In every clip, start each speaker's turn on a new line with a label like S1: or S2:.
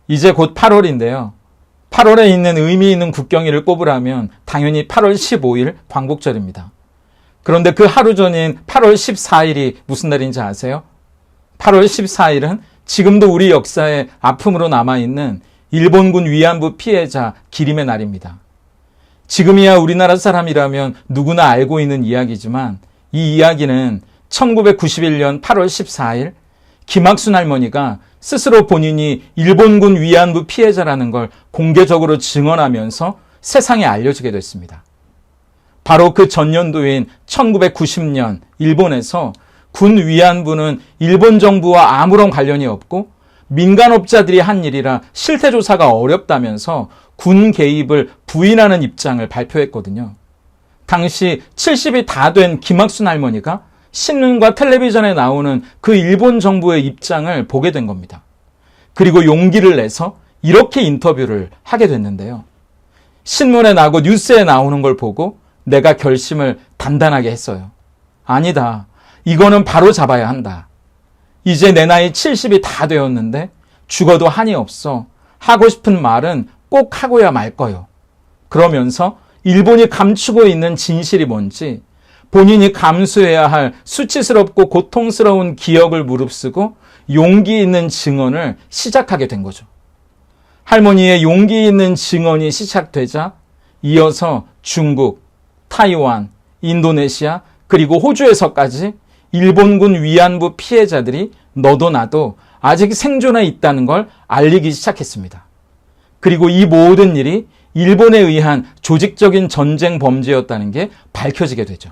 S1: 이제 곧 8월인데요. 8월에 있는 의미 있는 국경일을 꼽으라면 당연히 8월 15일 광복절입니다. 그런데 그 하루 전인 8월 14일이 무슨 날인지 아세요? 8월 14일은 지금도 우리 역사에 아픔으로 남아있는 일본군 위안부 피해자 기림의 날입니다. 지금이야 우리나라 사람이라면 누구나 알고 있는 이야기지만 이 이야기는 1991년 8월 14일 김학순 할머니가 스스로 본인이 일본군 위안부 피해자라는 걸 공개적으로 증언하면서 세상에 알려지게 됐습니다. 바로 그 전년도인 1990년 일본에서 군 위안부는 일본 정부와 아무런 관련이 없고 민간업자들이 한 일이라 실태조사가 어렵다면서 군 개입을 부인하는 입장을 발표했거든요. 당시 70이 다 된 김학순 할머니가 신문과 텔레비전에 나오는 그 일본 정부의 입장을 보게 된 겁니다. 그리고 용기를 내서 이렇게 인터뷰를 하게 됐는데요. 신문에 나고 뉴스에 나오는 걸 보고 내가 결심을 단단하게 했어요. 아니다. 이거는 바로 잡아야 한다. 이제 내 나이 70이 다 되었는데 죽어도 한이 없어. 하고 싶은 말은 꼭 하고야 말 거요. 그러면서 일본이 감추고 있는 진실이 뭔지 본인이 감수해야 할 수치스럽고 고통스러운 기억을 무릅쓰고 용기 있는 증언을 시작하게 된 거죠. 할머니의 용기 있는 증언이 시작되자 이어서 중국, 타이완, 인도네시아 그리고 호주에서까지 일본군 위안부 피해자들이 너도 나도 아직 생존해 있다는 걸 알리기 시작했습니다. 그리고 이 모든 일이 일본에 의한 조직적인 전쟁 범죄였다는 게 밝혀지게 되죠.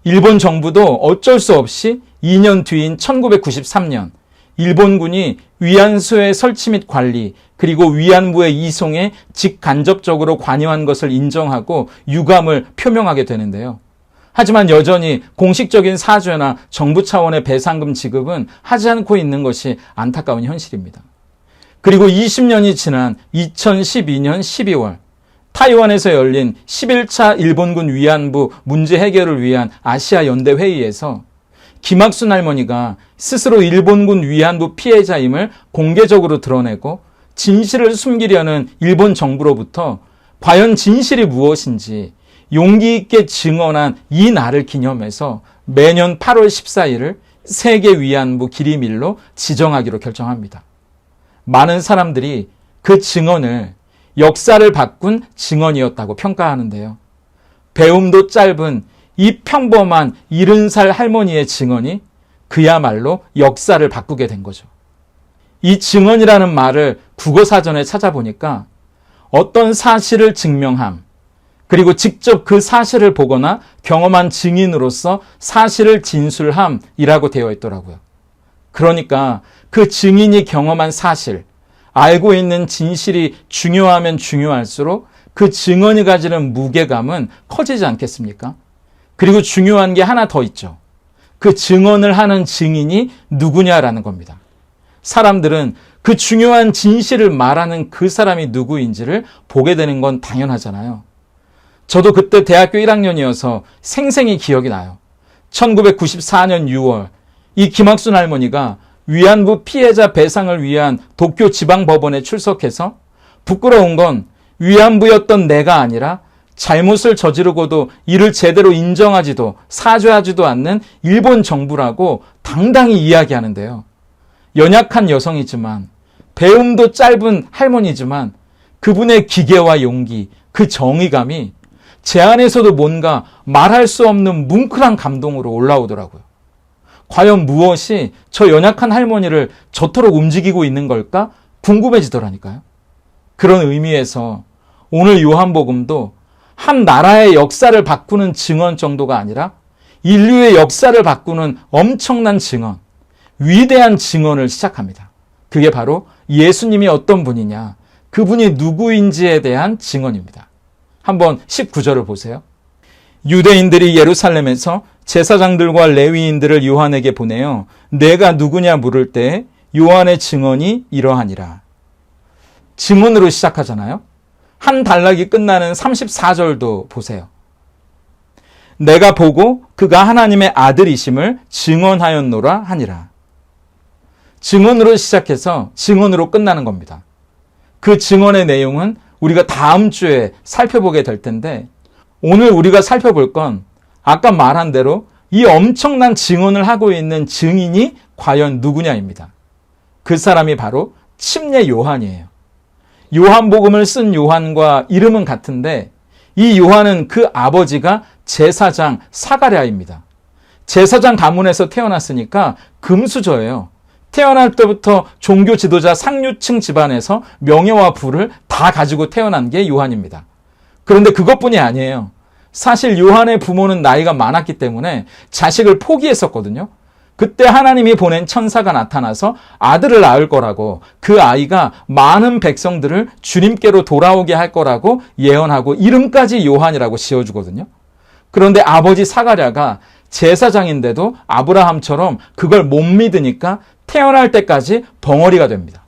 S1: 일본 정부도 어쩔 수 없이 2년 뒤인 1993년 일본군이 위안소의 설치 및 관리 그리고 위안부의 이송에 직간접적으로 관여한 것을 인정하고 유감을 표명하게 되는데요. 하지만 여전히 공식적인 사죄나 정부 차원의 배상금 지급은 하지 않고 있는 것이 안타까운 현실입니다. 그리고 20년이 지난 2012년 12월 타이완에서 열린 11차 일본군 위안부 문제 해결을 위한 아시아 연대 회의에서 김학순 할머니가 스스로 일본군 위안부 피해자임을 공개적으로 드러내고 진실을 숨기려는 일본 정부로부터 과연 진실이 무엇인지 용기 있게 증언한 이 날을 기념해서 매년 8월 14일을 세계 위안부 기림일로 지정하기로 결정합니다. 많은 사람들이 그 증언을 역사를 바꾼 증언이었다고 평가하는데요. 배움도 짧은 이 평범한 70살 할머니의 증언이 그야말로 역사를 바꾸게 된 거죠. 이 증언이라는 말을 국어사전에 찾아보니까 어떤 사실을 증명함, 그리고 직접 그 사실을 보거나 경험한 증인으로서 사실을 진술함이라고 되어 있더라고요. 그러니까 그 증인이 경험한 사실, 알고 있는 진실이 중요하면 중요할수록 그 증언이 가지는 무게감은 커지지 않겠습니까? 그리고 중요한 게 하나 더 있죠. 그 증언을 하는 증인이 누구냐라는 겁니다. 사람들은 그 중요한 진실을 말하는 그 사람이 누구인지를 보게 되는 건 당연하잖아요. 저도 그때 대학교 1학년이어서 생생히 기억이 나요. 1994년 6월 이 김학순 할머니가 위안부 피해자 배상을 위한 도쿄 지방법원에 출석해서 부끄러운 건 위안부였던 내가 아니라 잘못을 저지르고도 이를 제대로 인정하지도 사죄하지도 않는 일본 정부라고 당당히 이야기하는데요. 연약한 여성이지만 배움도 짧은 할머니지만 그분의 기계와 용기, 그 정의감이 제 안에서도 뭔가 말할 수 없는 뭉클한 감동으로 올라오더라고요. 과연 무엇이 저 연약한 할머니를 저토록 움직이고 있는 걸까 궁금해지더라니까요. 그런 의미에서 오늘 요한복음도 한 나라의 역사를 바꾸는 증언 정도가 아니라 인류의 역사를 바꾸는 엄청난 증언, 위대한 증언을 시작합니다. 그게 바로 예수님이 어떤 분이냐, 그분이 누구인지에 대한 증언입니다. 한번 19절을 보세요. 유대인들이 예루살렘에서 제사장들과 레위인들을 요한에게 보내어 내가 누구냐 물을 때 요한의 증언이 이러하니라. 증언으로 시작하잖아요. 한 단락이 끝나는 34절도 보세요. 내가 보고 그가 하나님의 아들이심을 증언하였노라 하니라. 증언으로 시작해서 증언으로 끝나는 겁니다. 그 증언의 내용은 우리가 다음 주에 살펴보게 될 텐데, 오늘 우리가 살펴볼 건 아까 말한 대로 이 엄청난 증언을 하고 있는 증인이 과연 누구냐입니다. 그 사람이 바로 침례 요한이에요. 요한복음을 쓴 요한과 이름은 같은데 이 요한은 그 아버지가 제사장 사가랴입니다. 제사장 가문에서 태어났으니까 금수저예요. 태어날 때부터 종교 지도자 상류층 집안에서 명예와 부를 다 가지고 태어난 게 요한입니다. 그런데 그것뿐이 아니에요. 사실 요한의 부모는 나이가 많았기 때문에 자식을 포기했었거든요. 그때 하나님이 보낸 천사가 나타나서 아들을 낳을 거라고, 그 아이가 많은 백성들을 주님께로 돌아오게 할 거라고 예언하고 이름까지 요한이라고 지어주거든요. 그런데 아버지 사가랴가 제사장인데도 아브라함처럼 그걸 못 믿으니까 태어날 때까지 벙어리가 됩니다.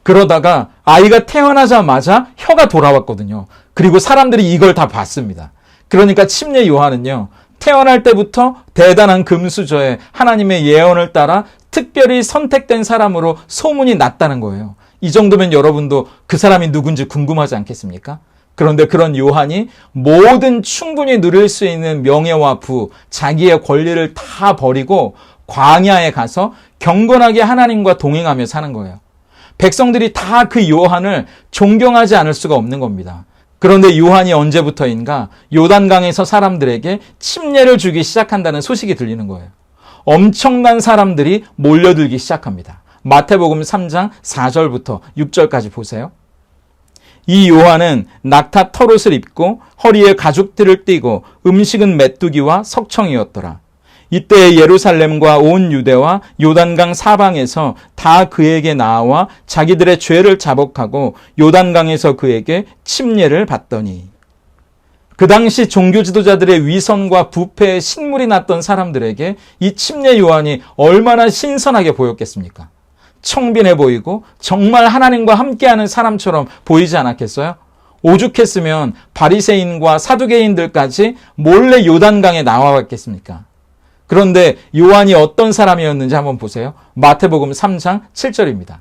S1: 그러다가 아이가 태어나자마자 혀가 돌아왔거든요. 그리고 사람들이 이걸 다 봤습니다. 그러니까 침례 요한은요, 태어날 때부터 대단한 금수저에 하나님의 예언을 따라 특별히 선택된 사람으로 소문이 났다는 거예요. 이 정도면 여러분도 그 사람이 누군지 궁금하지 않겠습니까? 그런데 그런 요한이 모든 충분히 누릴 수 있는 명예와 부, 자기의 권리를 다 버리고 광야에 가서 경건하게 하나님과 동행하며 사는 거예요. 백성들이 다 그 요한을 존경하지 않을 수가 없는 겁니다. 그런데 요한이 언제부터인가 요단강에서 사람들에게 침례를 주기 시작한다는 소식이 들리는 거예요. 엄청난 사람들이 몰려들기 시작합니다. 마태복음 3장 4절부터 6절까지 보세요. 이 요한은 낙타 털옷을 입고 허리에 가죽띠를 띠고 음식은 메뚜기와 석청이었더라. 이때 예루살렘과 온 유대와 요단강 사방에서 다 그에게 나와 자기들의 죄를 자복하고 요단강에서 그에게 침례를 받더니, 그 당시 종교 지도자들의 위선과 부패에 신물이 났던 사람들에게 이 침례 요한이 얼마나 신선하게 보였겠습니까? 청빈해 보이고 정말 하나님과 함께하는 사람처럼 보이지 않았겠어요? 오죽했으면 바리새인과 사두개인들까지 몰래 요단강에 나와왔겠습니까? 그런데 요한이 어떤 사람이었는지 한번 보세요. 마태복음 3장 7절입니다.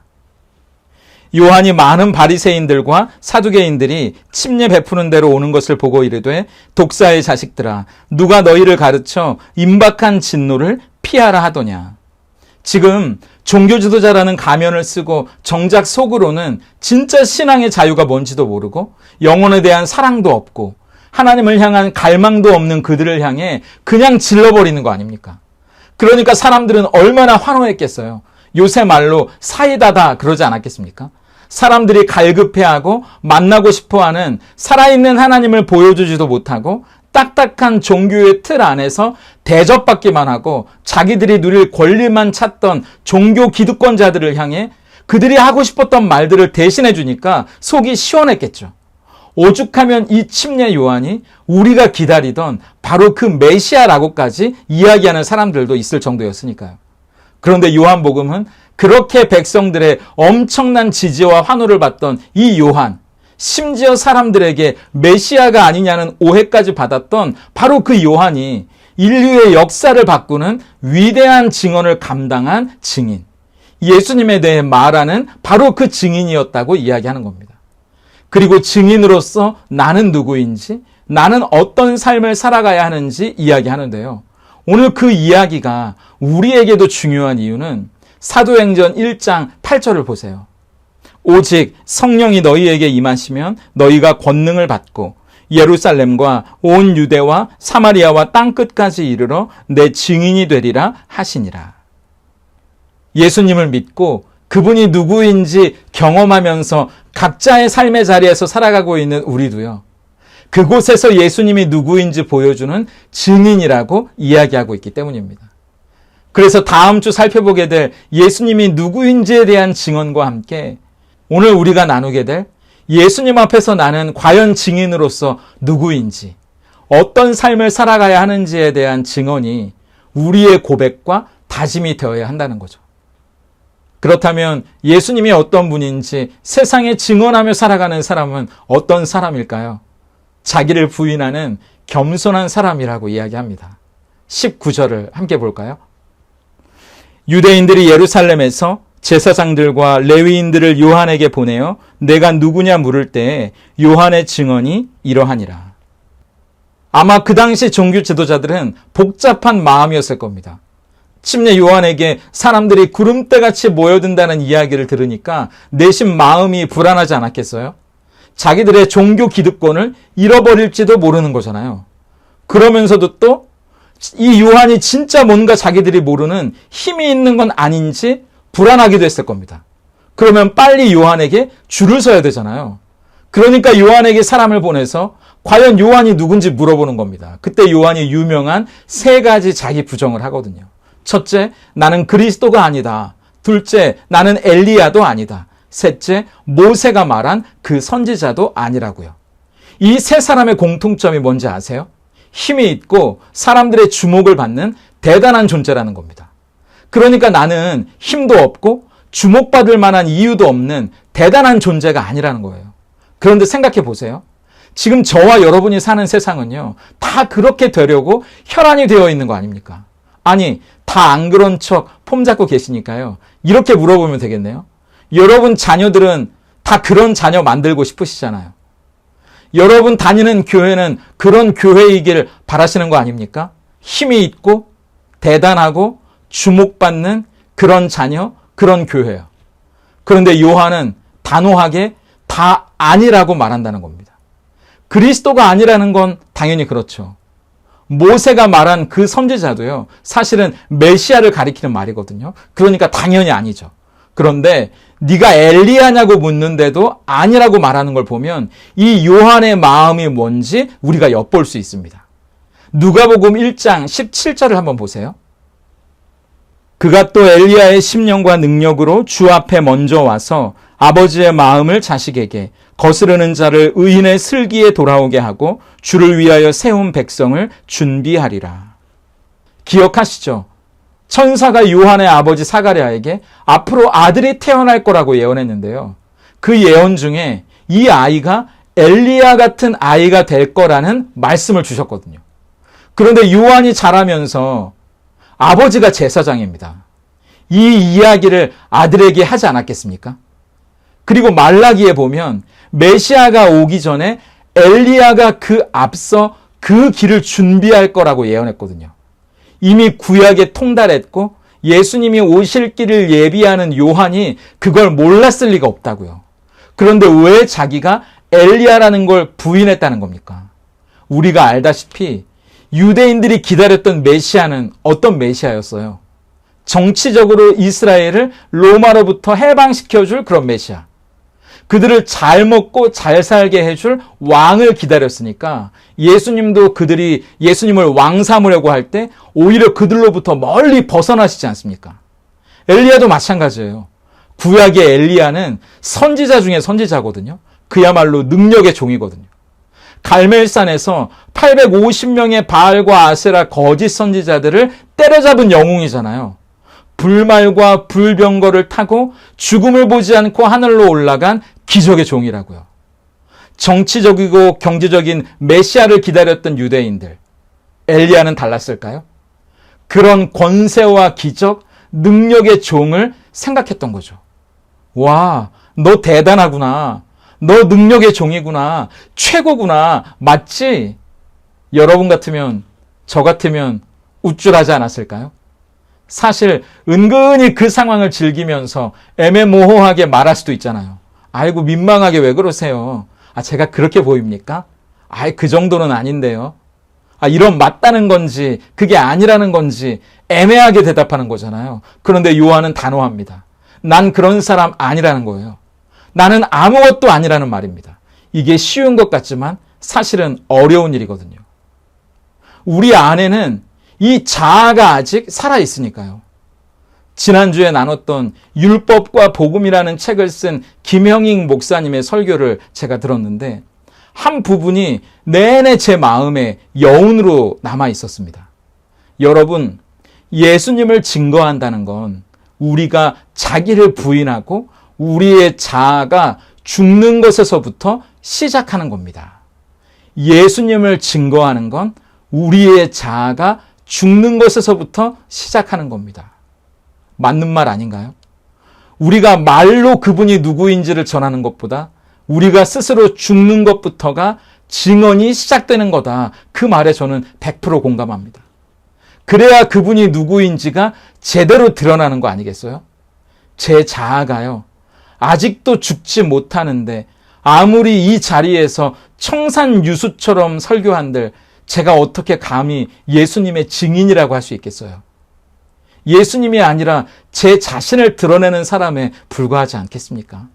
S1: 요한이 많은 바리새인들과 사두개인들이 침례 베푸는 대로 오는 것을 보고 이르되, 독사의 자식들아, 누가 너희를 가르쳐 임박한 진노를 피하라 하더냐. 지금 종교 지도자라는 가면을 쓰고 정작 속으로는 진짜 신앙의 자유가 뭔지도 모르고 영혼에 대한 사랑도 없고 하나님을 향한 갈망도 없는 그들을 향해 그냥 질러버리는 거 아닙니까? 그러니까 사람들은 얼마나 환호했겠어요. 요새 말로 사이다다 그러지 않았겠습니까? 사람들이 갈급해하고 만나고 싶어하는 살아있는 하나님을 보여주지도 못하고 딱딱한 종교의 틀 안에서 대접받기만 하고 자기들이 누릴 권리만 찾던 종교 기득권자들을 향해 그들이 하고 싶었던 말들을 대신해 주니까 속이 시원했겠죠. 오죽하면 이 침례 요한이 우리가 기다리던 바로 그 메시아라고까지 이야기하는 사람들도 있을 정도였으니까요. 그런데 요한복음은 그렇게 백성들의 엄청난 지지와 환호를 받던 이 요한, 심지어 사람들에게 메시아가 아니냐는 오해까지 받았던 바로 그 요한이 인류의 역사를 바꾸는 위대한 증언을 감당한 증인, 예수님에 대해 말하는 바로 그 증인이었다고 이야기하는 겁니다. 그리고 증인으로서 나는 누구인지, 나는 어떤 삶을 살아가야 하는지 이야기하는데요. 오늘 그 이야기가 우리에게도 중요한 이유는 사도행전 1장 8절을 보세요. 오직 성령이 너희에게 임하시면 너희가 권능을 받고 예루살렘과 온 유대와 사마리아와 땅끝까지 이르러 내 증인이 되리라 하시니라. 예수님을 믿고 그분이 누구인지 경험하면서 각자의 삶의 자리에서 살아가고 있는 우리도요, 그곳에서 예수님이 누구인지 보여주는 증인이라고 이야기하고 있기 때문입니다. 그래서 다음 주 살펴보게 될 예수님이 누구인지에 대한 증언과 함께 오늘 우리가 나누게 될 예수님 앞에서 나는 과연 증인으로서 누구인지, 어떤 삶을 살아가야 하는지에 대한 증언이 우리의 고백과 다짐이 되어야 한다는 거죠. 그렇다면 예수님이 어떤 분인지 세상에 증언하며 살아가는 사람은 어떤 사람일까요? 자기를 부인하는 겸손한 사람이라고 이야기합니다. 19절을 함께 볼까요? 유대인들이 예루살렘에서 제사장들과 레위인들을 요한에게 보내어 내가 누구냐 물을 때에 요한의 증언이 이러하니라. 아마 그 당시 종교 지도자들은 복잡한 마음이었을 겁니다. 침례 요한에게 사람들이 구름대같이 모여든다는 이야기를 들으니까 내심 마음이 불안하지 않았겠어요? 자기들의 종교 기득권을 잃어버릴지도 모르는 거잖아요. 그러면서도 또 이 요한이 진짜 뭔가 자기들이 모르는 힘이 있는 건 아닌지 불안하기도 했을 겁니다. 그러면 빨리 요한에게 줄을 서야 되잖아요. 그러니까 요한에게 사람을 보내서 과연 요한이 누군지 물어보는 겁니다. 그때 요한이 유명한 3가지 자기 부정을 하거든요. 첫째, 나는 그리스도가 아니다. 둘째, 나는 엘리야도 아니다. 셋째, 모세가 말한 그 선지자도 아니라고요. 이 3사람의 공통점이 뭔지 아세요? 힘이 있고 사람들의 주목을 받는 대단한 존재라는 겁니다. 그러니까 나는 힘도 없고 주목받을 만한 이유도 없는 대단한 존재가 아니라는 거예요. 그런데 생각해 보세요. 지금 저와 여러분이 사는 세상은요, 다 그렇게 되려고 혈안이 되어 있는 거 아닙니까? 아니, 다 안 그런 척 폼 잡고 계시니까요. 이렇게 물어보면 되겠네요. 여러분 자녀들은 다 그런 자녀 만들고 싶으시잖아요. 여러분 다니는 교회는 그런 교회이길 바라시는 거 아닙니까? 힘이 있고 대단하고 주목받는 그런 자녀, 그런 교회요. 그런데 요한은 단호하게 다 아니라고 말한다는 겁니다. 그리스도가 아니라는 건 당연히 그렇죠. 모세가 말한 그 선지자도요, 사실은 메시아를 가리키는 말이거든요. 그러니까 당연히 아니죠. 그런데 네가 엘리야냐고 묻는데도 아니라고 말하는 걸 보면 이 요한의 마음이 뭔지 우리가 엿볼 수 있습니다. 누가복음 1장 17절을 한번 보세요. 그가 또 엘리야의 심령과 능력으로 주 앞에 먼저 와서 아버지의 마음을 자식에게 거스르는 자를 의인의 슬기에 돌아오게 하고 주를 위하여 세운 백성을 준비하리라. 기억하시죠? 천사가 요한의 아버지 사가랴에게 앞으로 아들이 태어날 거라고 예언했는데요. 그 예언 중에 이 아이가 엘리야 같은 아이가 될 거라는 말씀을 주셨거든요. 그런데 요한이 자라면서 아버지가 제사장입니다. 이 이야기를 아들에게 하지 않았겠습니까? 그리고 말라기에 보면 메시아가 오기 전에 엘리야가 그 앞서 그 길을 준비할 거라고 예언했거든요. 이미 구약에 통달했고 예수님이 오실 길을 예비하는 요한이 그걸 몰랐을 리가 없다고요. 그런데 왜 자기가 엘리야라는 걸 부인했다는 겁니까? 우리가 알다시피 유대인들이 기다렸던 메시아는 어떤 메시아였어요? 정치적으로 이스라엘을 로마로부터 해방시켜줄 그런 메시아. 그들을 잘 먹고 잘 살게 해줄 왕을 기다렸으니까 예수님도 그들이 예수님을 왕 삼으려고 할 때 오히려 그들로부터 멀리 벗어나시지 않습니까? 엘리야도 마찬가지예요. 구약의 엘리야는 선지자 중에 선지자거든요. 그야말로 능력의 종이거든요. 갈멜산에서 850명의 바알과 아세라 거짓 선지자들을 때려잡은 영웅이잖아요. 불말과 불병거를 타고 죽음을 보지 않고 하늘로 올라간 기적의 종이라고요. 정치적이고 경제적인 메시아를 기다렸던 유대인들, 엘리야는 달랐을까요? 그런 권세와 기적, 능력의 종을 생각했던 거죠. 와, 너 대단하구나. 너 능력의 종이구나. 최고구나. 맞지? 여러분 같으면, 저 같으면 우쭐하지 않았을까요? 사실 은근히 그 상황을 즐기면서 애매모호하게 말할 수도 있잖아요. 아이고 민망하게 왜 그러세요? 제가 그렇게 보입니까? 그 정도는 아닌데요. 이런 맞다는 건지 그게 아니라는 건지 애매하게 대답하는 거잖아요. 그런데 요한은 단호합니다. 난 그런 사람 아니라는 거예요. 나는 아무것도 아니라는 말입니다. 이게 쉬운 것 같지만 사실은 어려운 일이거든요. 우리 안에는 이 자아가 아직 살아있으니까요. 지난주에 나눴던 율법과 복음이라는 책을 쓴 김형익 목사님의 설교를 제가 들었는데 한 부분이 내내 제 마음에 여운으로 남아 있었습니다. 여러분, 예수님을 증거한다는 건 우리가 자기를 부인하고 우리의 자아가 죽는 것에서부터 시작하는 겁니다. 예수님을 증거하는 건 우리의 자아가 죽는 것에서부터 시작하는 겁니다. 맞는 말 아닌가요? 우리가 말로 그분이 누구인지를 전하는 것보다 우리가 스스로 죽는 것부터가 증언이 시작되는 거다. 그 말에 저는 100% 공감합니다. 그래야 그분이 누구인지가 제대로 드러나는 거 아니겠어요? 제 자아가요, 아직도 죽지 못하는데 아무리 이 자리에서 청산유수처럼 설교한들 제가 어떻게 감히 예수님의 증인이라고 할 수 있겠어요? 예수님이 아니라 제 자신을 드러내는 사람에 불과하지 않겠습니까?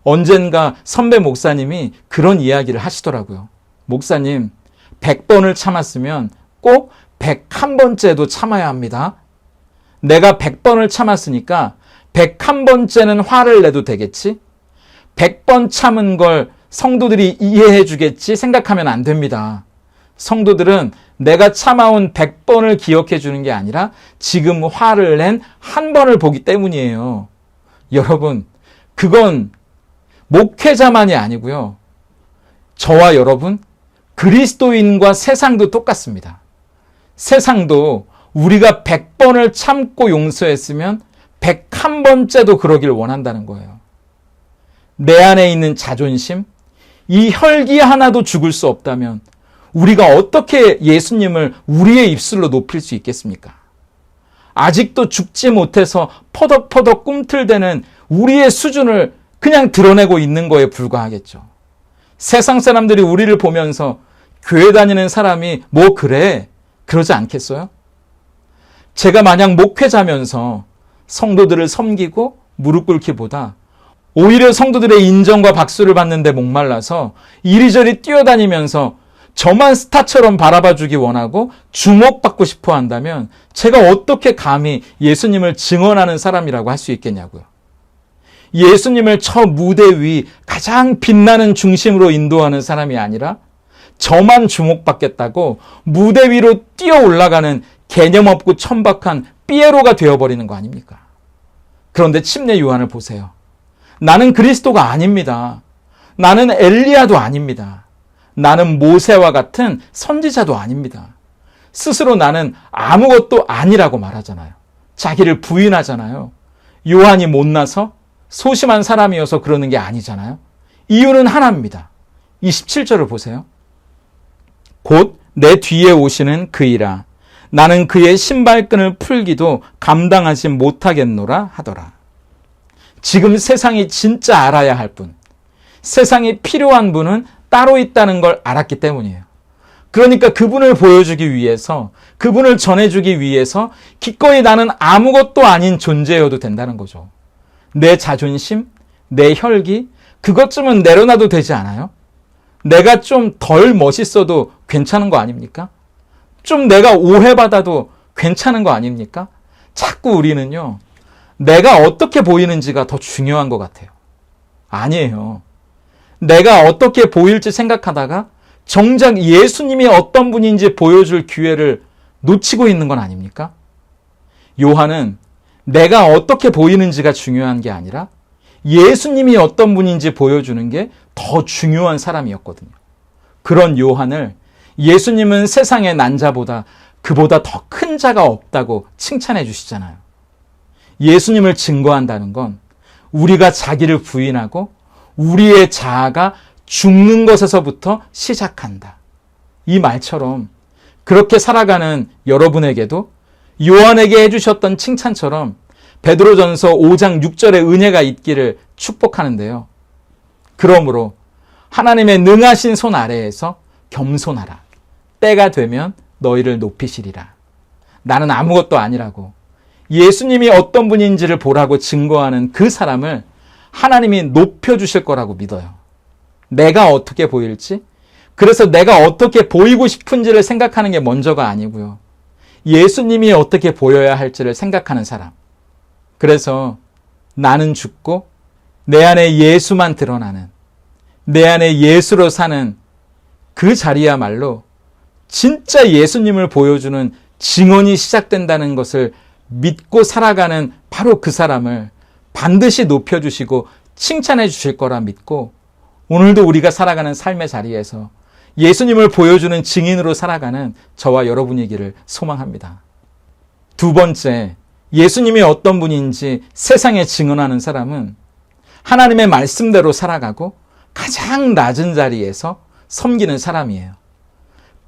S1: 언젠가 선배 목사님이 그런 이야기를 하시더라고요. 목사님, 100번을 참았으면 꼭 101번째도 참아야 합니다. 내가 100번을 참았으니까 101번째는 화를 내도 되겠지? 100번 참은 걸 성도들이 이해해 주겠지 생각하면 안 됩니다. 성도들은 내가 참아온 100번을 기억해 주는 게 아니라 지금 화를 낸 한 번을 보기 때문이에요. 여러분, 그건 목회자만이 아니고요. 저와 여러분, 그리스도인과 세상도 똑같습니다. 세상도 우리가 100번을 참고 용서했으면 101번째도 그러길 원한다는 거예요. 내 안에 있는 자존심, 이 혈기 하나도 죽을 수 없다면 우리가 어떻게 예수님을 우리의 입술로 높일 수 있겠습니까? 아직도 죽지 못해서 퍼덕퍼덕 꿈틀대는 우리의 수준을 그냥 드러내고 있는 거에 불과하겠죠. 세상 사람들이 우리를 보면서 교회 다니는 사람이 뭐 그래? 그러지 않겠어요? 제가 만약 목회자면서 성도들을 섬기고 무릎 꿇기보다 오히려 성도들의 인정과 박수를 받는데 목말라서 이리저리 뛰어다니면서 저만 스타처럼 바라봐주기 원하고 주목받고 싶어 한다면 제가 어떻게 감히 예수님을 증언하는 사람이라고 할 수 있겠냐고요. 예수님을 저 무대 위 가장 빛나는 중심으로 인도하는 사람이 아니라 저만 주목받겠다고 무대 위로 뛰어 올라가는 개념 없고 천박한 삐에로가 되어버리는 거 아닙니까? 그런데 침례 요한을 보세요. 나는 그리스도가 아닙니다. 나는 엘리야도 아닙니다. 나는 모세와 같은 선지자도 아닙니다. 스스로 나는 아무것도 아니라고 말하잖아요. 자기를 부인하잖아요. 요한이 못나서 소심한 사람이어서 그러는 게 아니잖아요. 이유는 하나입니다. 27절을 보세요. 곧 내 뒤에 오시는 그이라. 나는 그의 신발끈을 풀기도 감당하지 못하겠노라 하더라. 지금 세상이 진짜 알아야 할 분, 세상이 필요한 분은 따로 있다는 걸 알았기 때문이에요. 그러니까 그분을 보여주기 위해서, 그분을 전해주기 위해서 기꺼이 나는 아무것도 아닌 존재여도 된다는 거죠. 내 자존심, 내 혈기, 그것쯤은 내려놔도 되지 않아요? 내가 좀 덜 멋있어도 괜찮은 거 아닙니까? 좀 내가 오해받아도 괜찮은 거 아닙니까? 자꾸 우리는요, 내가 어떻게 보이는지가 더 중요한 것 같아요. 아니에요. 내가 어떻게 보일지 생각하다가 정작 예수님이 어떤 분인지 보여줄 기회를 놓치고 있는 건 아닙니까? 요한은 내가 어떻게 보이는지가 중요한 게 아니라 예수님이 어떤 분인지 보여주는 게 더 중요한 사람이었거든요. 그런 요한을 예수님은 세상의 난 자보다 그보다 더 큰 자가 없다고 칭찬해 주시잖아요. 예수님을 증거한다는 건 우리가 자기를 부인하고 우리의 자아가 죽는 것에서부터 시작한다. 이 말처럼 그렇게 살아가는 여러분에게도 요한에게 해주셨던 칭찬처럼 베드로전서 5장 6절의 은혜가 있기를 축복하는데요. 그러므로 하나님의 능하신 손 아래에서 겸손하라. 때가 되면 너희를 높이시리라. 나는 아무것도 아니라고 예수님이 어떤 분인지를 보라고 증거하는 그 사람을 하나님이 높여주실 거라고 믿어요. 내가 어떻게 보일지, 그래서 내가 어떻게 보이고 싶은지를 생각하는 게 먼저가 아니고요. 예수님이 어떻게 보여야 할지를 생각하는 사람. 그래서 나는 죽고 내 안에 예수만 드러나는, 내 안에 예수로 사는 그 자리야말로 진짜 예수님을 보여주는 증언이 시작된다는 것을 믿고 살아가는 바로 그 사람을 반드시 높여주시고 칭찬해 주실 거라 믿고 오늘도 우리가 살아가는 삶의 자리에서 예수님을 보여주는 증인으로 살아가는 저와 여러분이기를 소망합니다. 두 번째, 예수님이 어떤 분인지 세상에 증언하는 사람은 하나님의 말씀대로 살아가고 가장 낮은 자리에서 섬기는 사람이에요.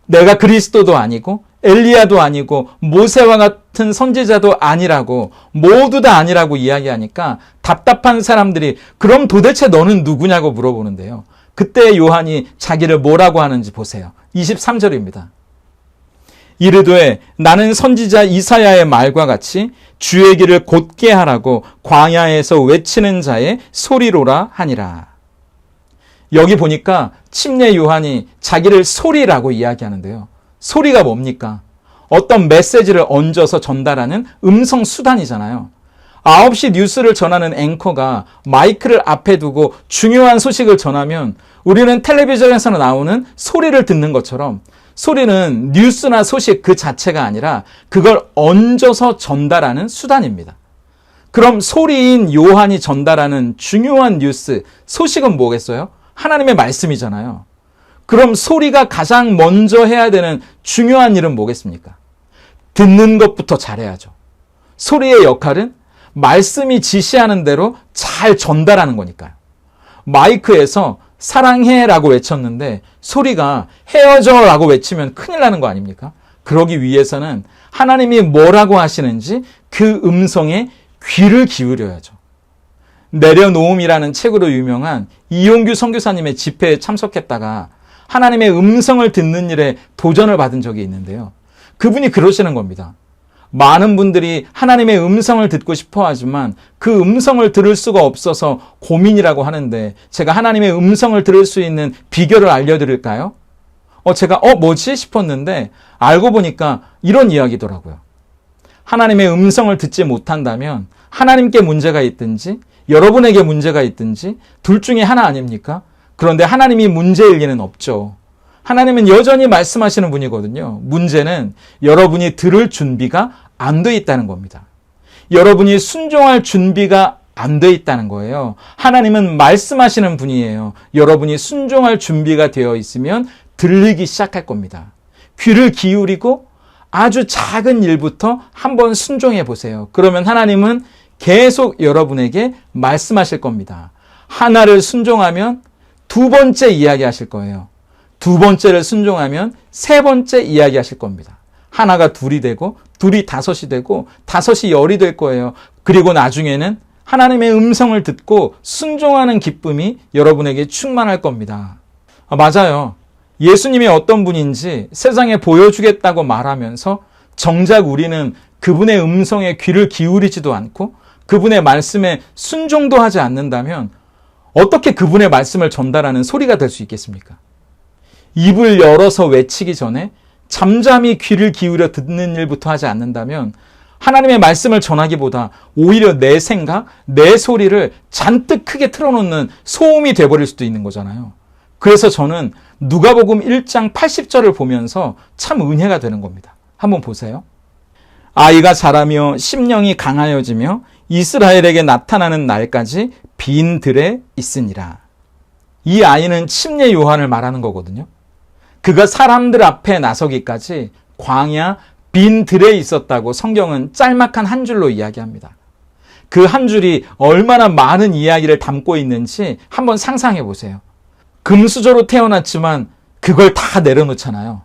S1: 내가 그리스도도 아니고 엘리야도 아니고 모세와 같은 선지자도 아니라고, 모두 다 아니라고 이야기하니까 답답한 사람들이 그럼 도대체 너는 누구냐고 물어보는데요. 그때 요한이 자기를 뭐라고 하는지 보세요. 23절입니다. 이르되 나는 선지자 이사야의 말과 같이 주의 길을 곧게 하라고 광야에서 외치는 자의 소리로라 하니라. 여기 보니까 침례 요한이 자기를 소리라고 이야기하는데요. 소리가 뭡니까? 어떤 메시지를 얹어서 전달하는 음성 수단이잖아요. 9시 뉴스를 전하는 앵커가 마이크를 앞에 두고 중요한 소식을 전하면 우리는 텔레비전에서 나오는 소리를 듣는 것처럼 소리는 뉴스나 소식 그 자체가 아니라 그걸 얹어서 전달하는 수단입니다. 그럼 소리인 요한이 전달하는 중요한 뉴스, 소식은 뭐겠어요? 하나님의 말씀이잖아요. 그럼 소리가 가장 먼저 해야 되는 중요한 일은 뭐겠습니까? 듣는 것부터 잘해야죠. 소리의 역할은 말씀이 지시하는 대로 잘 전달하는 거니까요. 마이크에서 사랑해라고 외쳤는데 소리가 헤어져라고 외치면 큰일 나는 거 아닙니까? 그러기 위해서는 하나님이 뭐라고 하시는지 그 음성에 귀를 기울여야죠. 내려놓음이라는 책으로 유명한 이용규 선교사님의 집회에 참석했다가 하나님의 음성을 듣는 일에 도전을 받은 적이 있는데요. 그분이 그러시는 겁니다. 많은 분들이 하나님의 음성을 듣고 싶어 하지만 그 음성을 들을 수가 없어서 고민이라고 하는데 제가 하나님의 음성을 들을 수 있는 비결을 알려드릴까요? 제가 뭐지 싶었는데 알고 보니까 이런 이야기더라고요. 하나님의 음성을 듣지 못한다면 하나님께 문제가 있든지 여러분에게 문제가 있든지 둘 중에 하나 아닙니까? 그런데 하나님이 문제일 리는 없죠. 하나님은 여전히 말씀하시는 분이거든요. 문제는 여러분이 들을 준비가 안 돼 있다는 겁니다. 여러분이 순종할 준비가 안 돼 있다는 거예요. 하나님은 말씀하시는 분이에요. 여러분이 순종할 준비가 되어 있으면 들리기 시작할 겁니다. 귀를 기울이고 아주 작은 일부터 한번 순종해 보세요. 그러면 하나님은 계속 여러분에게 말씀하실 겁니다. 하나를 순종하면 두 번째 이야기하실 거예요. 두 번째를 순종하면 세 번째 이야기하실 겁니다. 하나가 둘이 되고 둘이 다섯이 되고 다섯이 열이 될 거예요. 그리고 나중에는 하나님의 음성을 듣고 순종하는 기쁨이 여러분에게 충만할 겁니다. 맞아요. 예수님이 어떤 분인지 세상에 보여주겠다고 말하면서 정작 우리는 그분의 음성에 귀를 기울이지도 않고 그분의 말씀에 순종도 하지 않는다면 어떻게 그분의 말씀을 전달하는 소리가 될 수 있겠습니까? 입을 열어서 외치기 전에 잠잠히 귀를 기울여 듣는 일부터 하지 않는다면 하나님의 말씀을 전하기보다 오히려 내 생각, 내 소리를 잔뜩 크게 틀어놓는 소음이 돼버릴 수도 있는 거잖아요. 그래서 저는 누가복음 1장 80절을 보면서 참 은혜가 되는 겁니다. 한번 보세요. 아이가 자라며 심령이 강하여지며 이스라엘에게 나타나는 날까지 빈 들에 있으니라. 이 아이는 침례 요한을 말하는 거거든요. 그가 사람들 앞에 나서기까지 광야 빈 들에 있었다고 성경은 짤막한 한 줄로 이야기합니다. 그 한 줄이 얼마나 많은 이야기를 담고 있는지 한번 상상해 보세요. 금수저로 태어났지만 그걸 다 내려놓잖아요.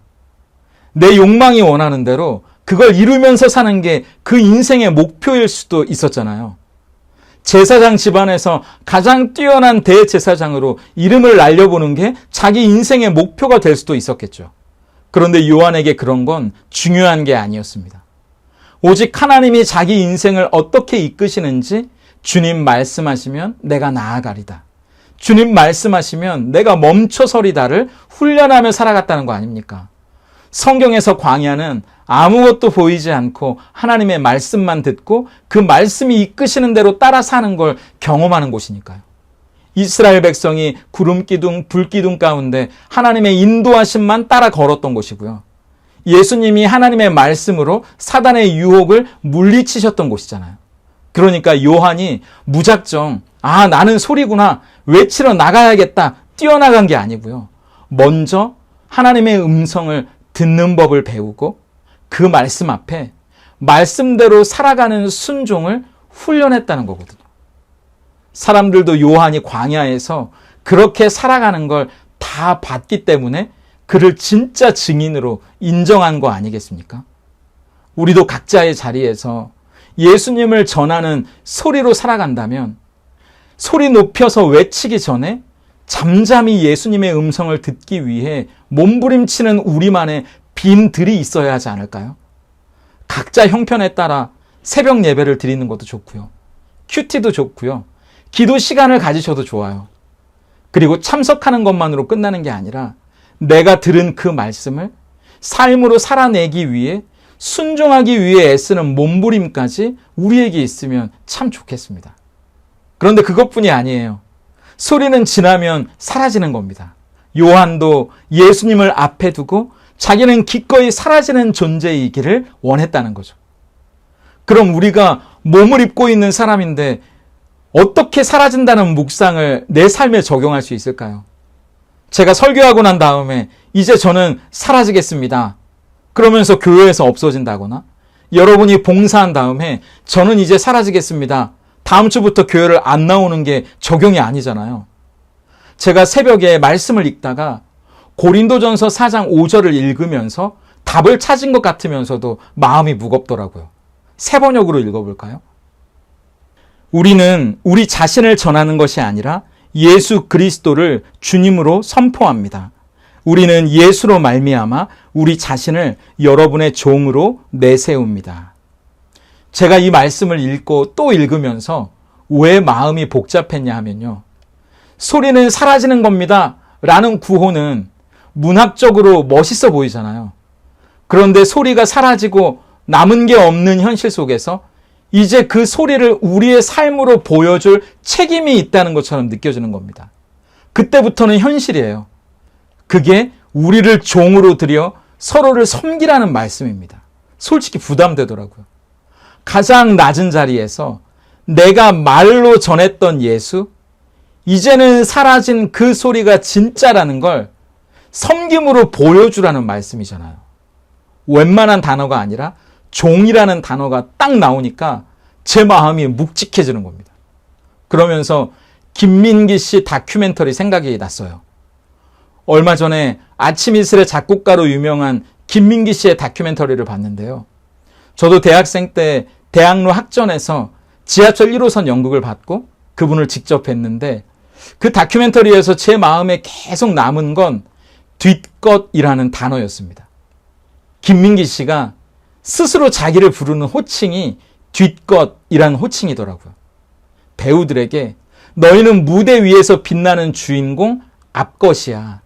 S1: 내 욕망이 원하는 대로 그걸 이루면서 사는 게 그 인생의 목표일 수도 있었잖아요. 제사장 집안에서 가장 뛰어난 대제사장으로 이름을 날려보는 게 자기 인생의 목표가 될 수도 있었겠죠. 그런데 요한에게 그런 건 중요한 게 아니었습니다. 오직 하나님이 자기 인생을 어떻게 이끄시는지 주님 말씀하시면 내가 나아가리다. 주님 말씀하시면 내가 멈춰서리다를 훈련하며 살아갔다는 거 아닙니까? 성경에서 광야는 아무것도 보이지 않고 하나님의 말씀만 듣고 그 말씀이 이끄시는 대로 따라 사는 걸 경험하는 곳이니까요. 이스라엘 백성이 구름기둥, 불기둥 가운데 하나님의 인도하심만 따라 걸었던 곳이고요. 예수님이 하나님의 말씀으로 사단의 유혹을 물리치셨던 곳이잖아요. 그러니까 요한이 무작정 나는 소리구나, 외치러 나가야겠다, 뛰어나간 게 아니고요. 먼저 하나님의 음성을 듣는 법을 배우고 그 말씀 앞에 말씀대로 살아가는 순종을 훈련했다는 거거든요. 사람들도 요한이 광야에서 그렇게 살아가는 걸 다 봤기 때문에 그를 진짜 증인으로 인정한 거 아니겠습니까? 우리도 각자의 자리에서 예수님을 전하는 소리로 살아간다면 소리 높여서 외치기 전에 잠잠히 예수님의 음성을 듣기 위해 몸부림치는 우리만의 빈들이 있어야 하지 않을까요? 각자 형편에 따라 새벽 예배를 드리는 것도 좋고요. 큐티도 좋고요. 기도 시간을 가지셔도 좋아요. 그리고 참석하는 것만으로 끝나는 게 아니라 내가 들은 그 말씀을 삶으로 살아내기 위해 순종하기 위해 애쓰는 몸부림까지 우리에게 있으면 참 좋겠습니다. 그런데 그것뿐이 아니에요. 소리는 지나면 사라지는 겁니다. 요한도 예수님을 앞에 두고 자기는 기꺼이 사라지는 존재이기를 원했다는 거죠. 그럼 우리가 몸을 입고 있는 사람인데 어떻게 사라진다는 묵상을 내 삶에 적용할 수 있을까요? 제가 설교하고 난 다음에 이제 저는 사라지겠습니다. 그러면서 교회에서 없어진다거나 여러분이 봉사한 다음에 저는 이제 사라지겠습니다. 다음 주부터 교회를 안 나오는 게 적용이 아니잖아요. 제가 새벽에 말씀을 읽다가 고린도전서 4장 5절을 읽으면서 답을 찾은 것 같으면서도 마음이 무겁더라고요. 세 번역으로 읽어볼까요? 우리는 우리 자신을 전하는 것이 아니라 예수 그리스도를 주님으로 선포합니다. 우리는 예수로 말미암아 우리 자신을 여러분의 종으로 내세웁니다. 제가 이 말씀을 읽고 또 읽으면서 왜 마음이 복잡했냐 하면요. 소리는 사라지는 겁니다. 라는 구호는 문학적으로 멋있어 보이잖아요. 그런데 소리가 사라지고 남은 게 없는 현실 속에서 이제 그 소리를 우리의 삶으로 보여줄 책임이 있다는 것처럼 느껴지는 겁니다. 그때부터는 현실이에요. 그게 우리를 종으로 들여 서로를 섬기라는 말씀입니다. 솔직히 부담되더라고요. 가장 낮은 자리에서 내가 말로 전했던 예수, 이제는 사라진 그 소리가 진짜라는 걸 섬김으로 보여주라는 말씀이잖아요. 웬만한 단어가 아니라 종이라는 단어가 딱 나오니까 제 마음이 묵직해지는 겁니다. 그러면서 김민기 씨 다큐멘터리 생각이 났어요. 얼마 전에 아침 이슬의 작곡가로 유명한 김민기 씨의 다큐멘터리를 봤는데요. 저도 대학생 때 대학로 학전에서 지하철 1호선 연극을 받고 그분을 직접 뵀는데 그 다큐멘터리에서 제 마음에 계속 남은 건 뒷것이라는 단어였습니다. 김민기 씨가 스스로 자기를 부르는 호칭이 뒷것이라는 호칭이더라고요. 배우들에게 너희는 무대 위에서 빛나는 주인공 앞것이야.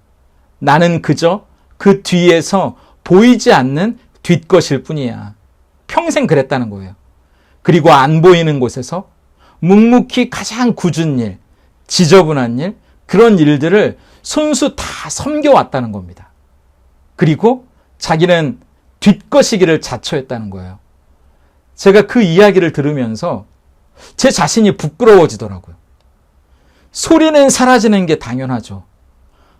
S1: 나는 그저 그 뒤에서 보이지 않는 뒷것일 뿐이야. 평생 그랬다는 거예요. 그리고 안 보이는 곳에서 묵묵히 가장 굳은 일, 지저분한 일, 그런 일들을 손수 다 섬겨왔다는 겁니다. 그리고 자기는 뒷것이기를 자처했다는 거예요. 제가 그 이야기를 들으면서 제 자신이 부끄러워지더라고요. 소리는 사라지는 게 당연하죠.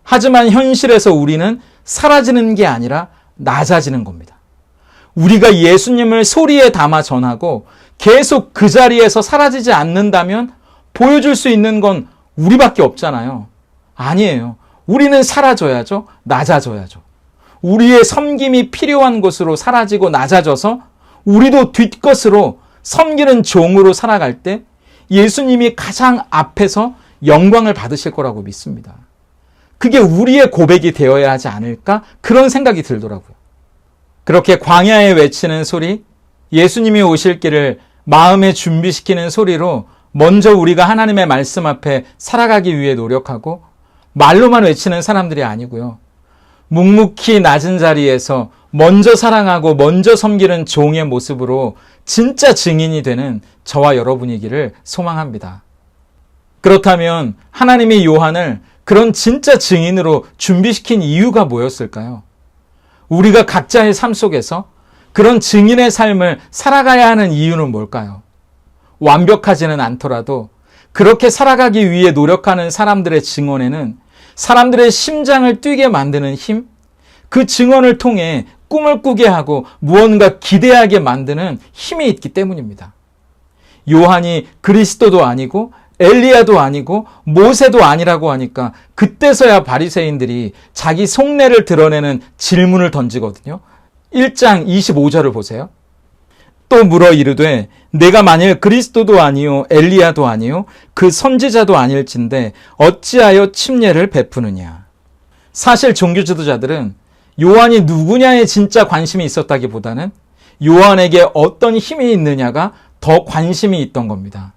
S1: 하지만 현실에서 우리는 사라지는 게 아니라 낮아지는 겁니다. 우리가 예수님을 소리에 담아 전하고 계속 그 자리에서 사라지지 않는다면 보여줄 수 있는 건 우리밖에 없잖아요. 아니에요. 우리는 사라져야죠. 낮아져야죠. 우리의 섬김이 필요한 곳으로 사라지고 낮아져서 우리도 뒷것으로 섬기는 종으로 살아갈 때 예수님이 가장 앞에서 영광을 받으실 거라고 믿습니다. 그게 우리의 고백이 되어야 하지 않을까? 그런 생각이 들더라고요. 그렇게 광야에 외치는 소리, 예수님이 오실 길을 마음에 준비시키는 소리로 먼저 우리가 하나님의 말씀 앞에 살아가기 위해 노력하고 말로만 외치는 사람들이 아니고요. 묵묵히 낮은 자리에서 먼저 사랑하고 먼저 섬기는 종의 모습으로 진짜 증인이 되는 저와 여러분이기를 소망합니다. 그렇다면 하나님이 요한을 그런 진짜 증인으로 준비시킨 이유가 뭐였을까요? 우리가 각자의 삶 속에서 그런 증인의 삶을 살아가야 하는 이유는 뭘까요? 완벽하지는 않더라도 그렇게 살아가기 위해 노력하는 사람들의 증언에는 사람들의 심장을 뛰게 만드는 힘, 그 증언을 통해 꿈을 꾸게 하고 무언가 기대하게 만드는 힘이 있기 때문입니다. 요한이 그리스도도 아니고 엘리야도 아니고 모세도 아니라고 하니까 그때서야 바리새인들이 자기 속내를 드러내는 질문을 던지거든요. 1장 25절을 보세요. 또 물어 이르되 내가 만일 그리스도도 아니요 엘리야도 아니요 그 선지자도 아닐진데 어찌하여 침례를 베푸느냐. 사실 종교 지도자들은 요한이 누구냐에 진짜 관심이 있었다기보다는 요한에게 어떤 힘이 있느냐가 더 관심이 있던 겁니다.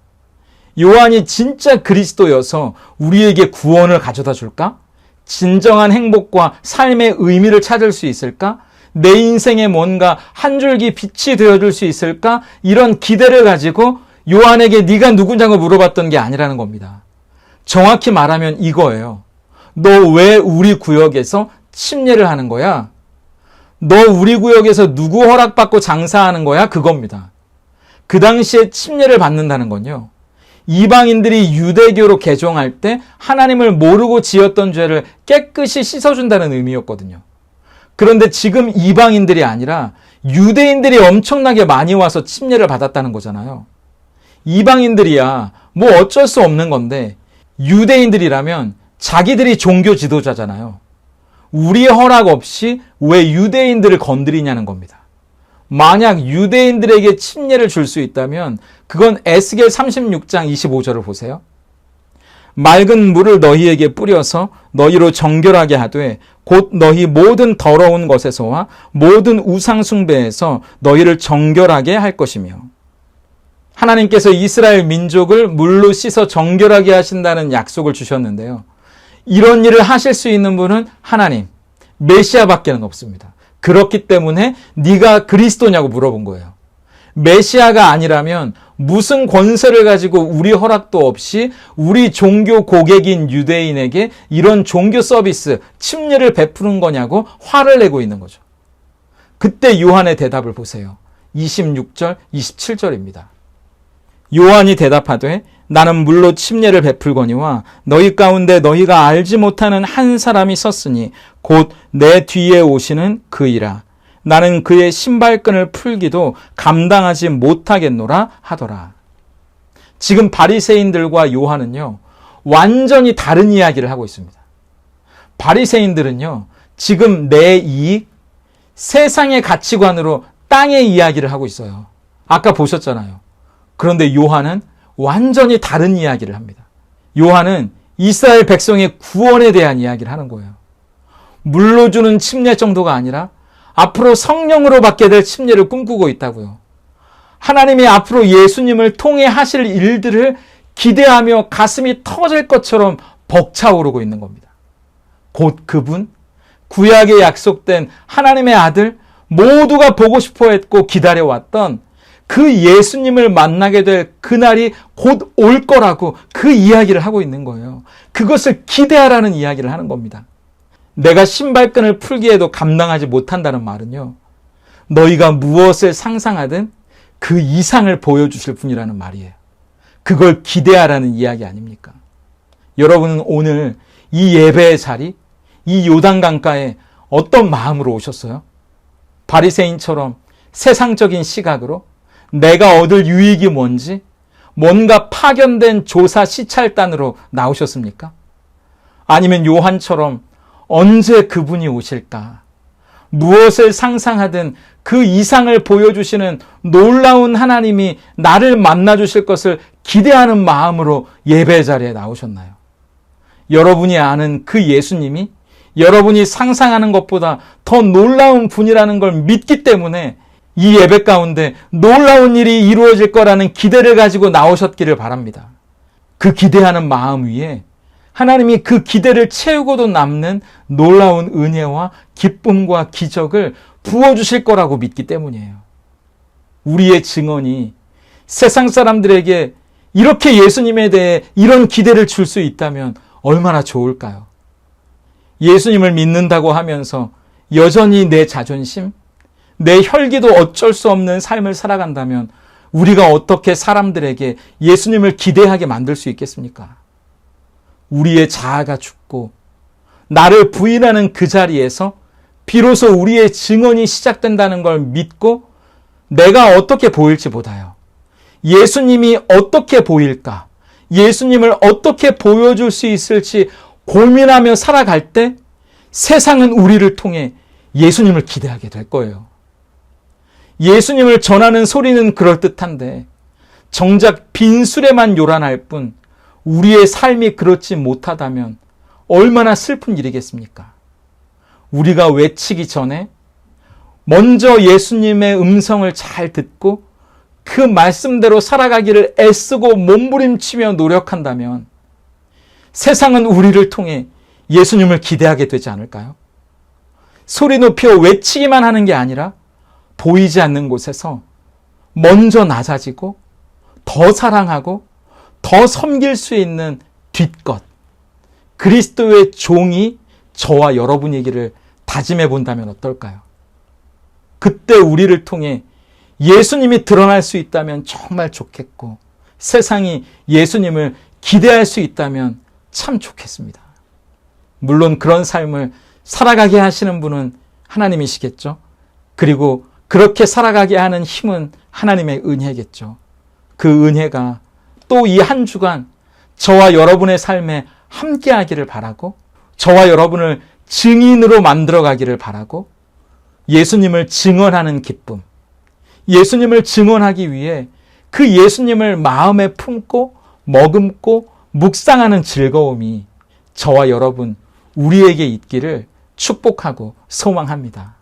S1: 요한이 진짜 그리스도여서 우리에게 구원을 가져다 줄까? 진정한 행복과 삶의 의미를 찾을 수 있을까? 내 인생에 뭔가 한 줄기 빛이 되어줄 수 있을까? 이런 기대를 가지고 요한에게 네가 누구냐고 물어봤던 게 아니라는 겁니다. 정확히 말하면 이거예요. 너 왜 우리 구역에서 침례를 하는 거야? 너 우리 구역에서 누구 허락받고 장사하는 거야? 그겁니다. 그 당시에 침례를 받는다는 건요, 이방인들이 유대교로 개종할 때 하나님을 모르고 지었던 죄를 깨끗이 씻어준다는 의미였거든요. 그런데 지금 이방인들이 아니라 유대인들이 엄청나게 많이 와서 침례를 받았다는 거잖아요. 이방인들이야 뭐 어쩔 수 없는 건데 유대인들이라면 자기들이 종교 지도자잖아요. 우리의 허락 없이 왜 유대인들을 건드리냐는 겁니다. 만약 유대인들에게 침례를 줄 수 있다면 그건 에스겔 36장 25절을 보세요. 맑은 물을 너희에게 뿌려서 너희로 정결하게 하되 곧 너희 모든 더러운 것에서와 모든 우상 숭배에서 너희를 정결하게 할 것이며, 하나님께서 이스라엘 민족을 물로 씻어 정결하게 하신다는 약속을 주셨는데요. 이런 일을 하실 수 있는 분은 하나님, 메시아밖에는 없습니다. 그렇기 때문에 네가 그리스도냐고 물어본 거예요. 메시아가 아니라면 무슨 권세를 가지고 우리 허락도 없이 우리 종교 고객인 유대인에게 이런 종교 서비스, 침례를 베푸는 거냐고 화를 내고 있는 거죠. 그때 요한의 대답을 보세요. 26절, 27절입니다. 요한이 대답하되 나는 물로 침례를 베풀거니와 너희 가운데 너희가 알지 못하는 한 사람이 섰으니 곧 내 뒤에 오시는 그이라. 나는 그의 신발끈을 풀기도 감당하지 못하겠노라 하더라. 지금 바리새인들과 요한은요, 완전히 다른 이야기를 하고 있습니다. 바리새인들은요, 지금 내 이익, 세상의 가치관으로 땅의 이야기를 하고 있어요. 아까 보셨잖아요. 그런데 요한은 완전히 다른 이야기를 합니다. 요한은 이스라엘 백성의 구원에 대한 이야기를 하는 거예요. 물로 주는 침례 정도가 아니라 앞으로 성령으로 받게 될 침례를 꿈꾸고 있다고요. 하나님이 앞으로 예수님을 통해 하실 일들을 기대하며 가슴이 터질 것처럼 벅차오르고 있는 겁니다. 곧 그분, 구약에 약속된 하나님의 아들, 모두가 보고 싶어 했고 기다려왔던 그 예수님을 만나게 될 그날이 곧 올 거라고 그 이야기를 하고 있는 거예요. 그것을 기대하라는 이야기를 하는 겁니다. 내가 신발끈을 풀기에도 감당하지 못한다는 말은요, 너희가 무엇을 상상하든 그 이상을 보여주실 분이라는 말이에요. 그걸 기대하라는 이야기 아닙니까? 여러분은 오늘 이 예배의 자리, 이 요단강가에 어떤 마음으로 오셨어요? 바리새인처럼 세상적인 시각으로 내가 얻을 유익이 뭔지 뭔가 파견된 조사 시찰단으로 나오셨습니까? 아니면 요한처럼 언제 그분이 오실까? 무엇을 상상하든 그 이상을 보여주시는 놀라운 하나님이 나를 만나주실 것을 기대하는 마음으로 예배 자리에 나오셨나요? 여러분이 아는 그 예수님이 여러분이 상상하는 것보다 더 놀라운 분이라는 걸 믿기 때문에 이 예배 가운데 놀라운 일이 이루어질 거라는 기대를 가지고 나오셨기를 바랍니다. 그 기대하는 마음 위에 하나님이 그 기대를 채우고도 남는 놀라운 은혜와 기쁨과 기적을 부어주실 거라고 믿기 때문이에요. 우리의 증언이 세상 사람들에게 이렇게 예수님에 대해 이런 기대를 줄 수 있다면 얼마나 좋을까요? 예수님을 믿는다고 하면서 여전히 내 자존심, 내 혈기도 어쩔 수 없는 삶을 살아간다면 우리가 어떻게 사람들에게 예수님을 기대하게 만들 수 있겠습니까? 우리의 자아가 죽고 나를 부인하는 그 자리에서 비로소 우리의 증언이 시작된다는 걸 믿고 내가 어떻게 보일지 보다요. 예수님이 어떻게 보일까? 예수님을 어떻게 보여줄 수 있을지 고민하며 살아갈 때 세상은 우리를 통해 예수님을 기대하게 될 거예요. 예수님을 전하는 소리는 그럴듯한데 정작 빈술에만 요란할 뿐 우리의 삶이 그렇지 못하다면 얼마나 슬픈 일이겠습니까? 우리가 외치기 전에 먼저 예수님의 음성을 잘 듣고 그 말씀대로 살아가기를 애쓰고 몸부림치며 노력한다면 세상은 우리를 통해 예수님을 기대하게 되지 않을까요? 소리 높여 외치기만 하는 게 아니라 보이지 않는 곳에서 먼저 낮아지고 더 사랑하고 더 섬길 수 있는 뒷것, 그리스도의 종이 저와 여러분이기를 다짐해 본다면 어떨까요? 그때 우리를 통해 예수님이 드러날 수 있다면 정말 좋겠고 세상이 예수님을 기대할 수 있다면 참 좋겠습니다. 물론 그런 삶을 살아가게 하시는 분은 하나님이시겠죠. 그리고 그렇게 살아가게 하는 힘은 하나님의 은혜겠죠. 그 은혜가 또 이 한 주간 저와 여러분의 삶에 함께하기를 바라고 저와 여러분을 증인으로 만들어가기를 바라고 예수님을 증언하는 기쁨, 예수님을 증언하기 위해 그 예수님을 마음에 품고 머금고 묵상하는 즐거움이 저와 여러분 우리에게 있기를 축복하고 소망합니다.